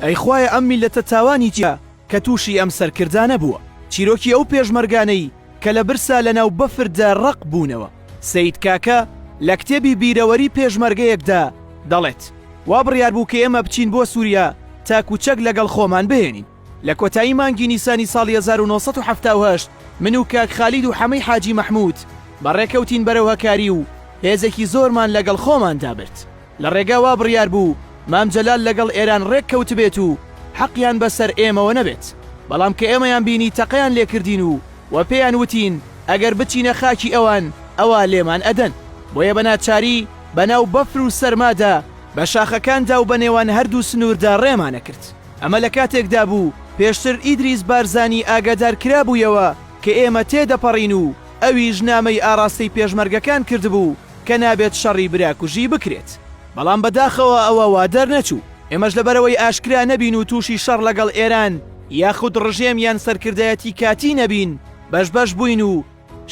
ئەی خوایە ئەم میلەتە تاوانی چیە کە تووشی ئەم سەرکردانە بووە؟ چیرۆکی ئەو پێشمەرگانەی کە لە برسا لەناو بەفردا ڕق بوونەوە. سەید کاکە لە کتێبی بیرەوەری پێشمەرگەیەکدا دەڵێت وا بڕیار بوو کە ئێمە بچین بۆ سووریا تاکوچەک لەگەڵ خۆمان بهێنین. لە کۆتایی مانگی نیسانی ساڵی 1970 من و کاک خالید و حەمەی حاجی مەحموود بەڕێکەوتین بەرەو هەکاری و هێزێکی زۆرمان لەگەڵ خۆمان دابرد. لە ڕێگا وا بڕیار بوو مام جەلال لەگەڵ ئێران ڕێک کەوت بێت و حەقیان بەسەر ئێمەوە نەبێت، بەڵام کە ئێمەیان بینی تەقەیان لێکردین و پێیان وتین ئەگەر بچینە خاکی ئەوان ئەوە لێمان ئەدەن. بۆیە بەناچاری بەناو بەفر و سەرمادا بە شاخەکاندا و بە نێوان هەردوو سنووردا ڕێمانە کرد. ئەمە لە کاتێکدا بوو پێشتر ئیدریس بارزانی ئاگادار کرابوویەوە کە ئێمە تێدەپەڕین و ئەویش نامەی ئاراستەی پێشمەرگەکان کردبوو کە نابێت شەڕی براکوژی بکرێت. بەڵام بەداخەوە ئەوە وا دەرنەچوو. ئێمەش لەبەرەوەی ئاشکرا نەبین و تووشی شەڕ لەگەڵ ئێران یاخود ڕژێم یان سەرکردایەتی کاتی نەبین، بەش بووین و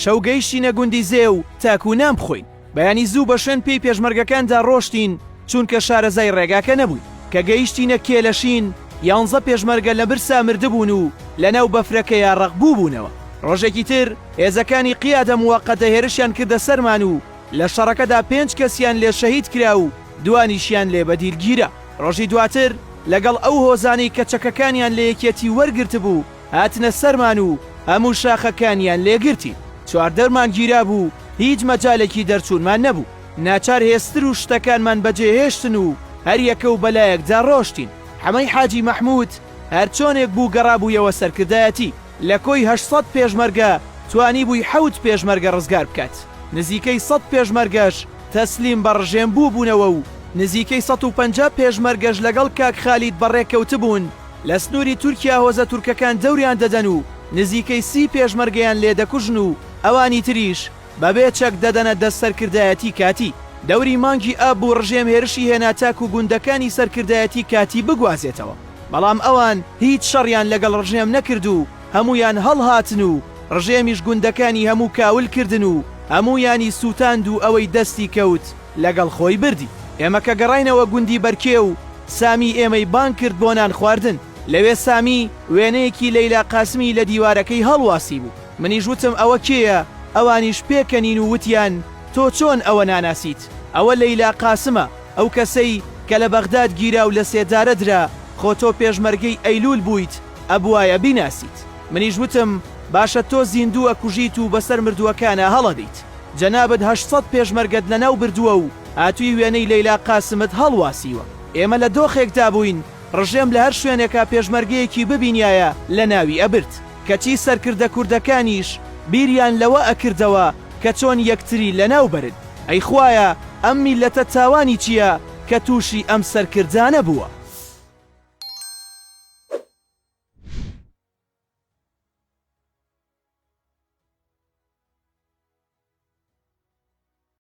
شەوگەیشتینە گوندی زێ و تاکو نام بخۆین. بەیانی زوو بە شوێن پێی پێشمەرگەکاندا ڕۆشتین چونکە شارەزای ڕێگاکە نەبووین. کە گەیشتینە کێلەشین 11 پێشمەرگە لە برسا مردبوون و لەناو بەفرەکەیان ڕقبوو بوونەوە. ڕۆژێکی تر هێزەکانی قیادە موەقەتە هێرشیان کردە سەرمان و لە شەڕەکەدا 5 کەسیان لێ شەهید کرا و دوانیشیان لێ بەدیرگیرە. ڕۆژی دواتر لەگەڵ ئەو هۆزانەی کە چەکەکانیان لە یەکێتی وەرگرت بوو هاتنە سەرمان و هەموو شاخەکانیان لێگرتی. 14 گیرا بوو، هیچ مەجالێکی دەرچوونمان نەبوو. ناچار هێستر و شتەکانمان بەجێهێشتن و هەر یەکە و بەلایەکدا ڕۆشتین. حەمەی حاجی مەحموود هەر چۆنێک بوو گەڕابوویەوە سەرکردایەتی. لە کۆی 800 پێشمەرگە توانی بووی 7 پێشمەرگە ڕزگار بکات. نزیکەی 100 پێشمەرگەش تەسلیم بە ڕژێم بوونەوە و نزیکەی 150 پێشمەرگەش لەگەڵ کاک خالید بەڕێکەوت بوون. لە سنووری تورکیا هۆزە تورکەکان دەوریان دەدەن و نزیکەی 30 پێشمەرگەیان لێ دەکوژن و ئەوانی تریش بەبێ چەک دەدەنە دەست سەرکردایەتی کاتی. دەوری مانگی ئاب و ڕژێم هێرشی هێنا تاکو گوندەکانی سەرکردایەتی کاتی بگوازێتەوە، بەڵام ئەوان هیچ شەڕیان لەگەڵ ڕژێم نەکرد و هەمویان هەڵهاتن و ڕژێمیش گوندەکانی هەموو کاول کردن و هەمویانی سووتاند و ئەوەی دەستی کەوت لەگەڵ خۆی بردی. ئێمە کە گەڕاینەوە گوندی بەرکێ و سامی ئێمەی بان کرد بۆ نان خواردن. لەوێ سامی وێنەیەکی لەیلا قاسمی لە دیوارەکەی هەڵواسی بوو. منیش وتم ئەوە کێیە؟ ئەوانیش پێکەنین و وتیان تۆ چۆن ئەوە ناناسیت؟ ئەوە لەیلا قاسمە، ئەو کەسەی کە لە بەغداد گیرا و لە سێدارە درا، خۆ تۆ پێشمەرگەی ئەیلول بوویت ئەبوایە بیناسیت. منیش وتم باشە تۆ زیندووە کوژیت و بەسەر مردووەکانە هەڵەدەیت. جەنابەت 800 پێشمەرگەت لەناو بردووە و هاتووی وێنەی لەیلا قاسمت هەڵواسیوە. ئێمە لە دۆخێکدا بووین ڕژێم لە هەر شوێنێکا پێشمەرگەیەکی ببینایە لە ناوی ئەبرد، کەچی سەرکردە کوردەکانیش بیریان لەوە ئەکردەوە کە چۆن یەکتری لەناو برد. ئەی خوایە ئەم میلەتە تاوانی چییە کە تووشی ئەم سەرکردانە بووە؟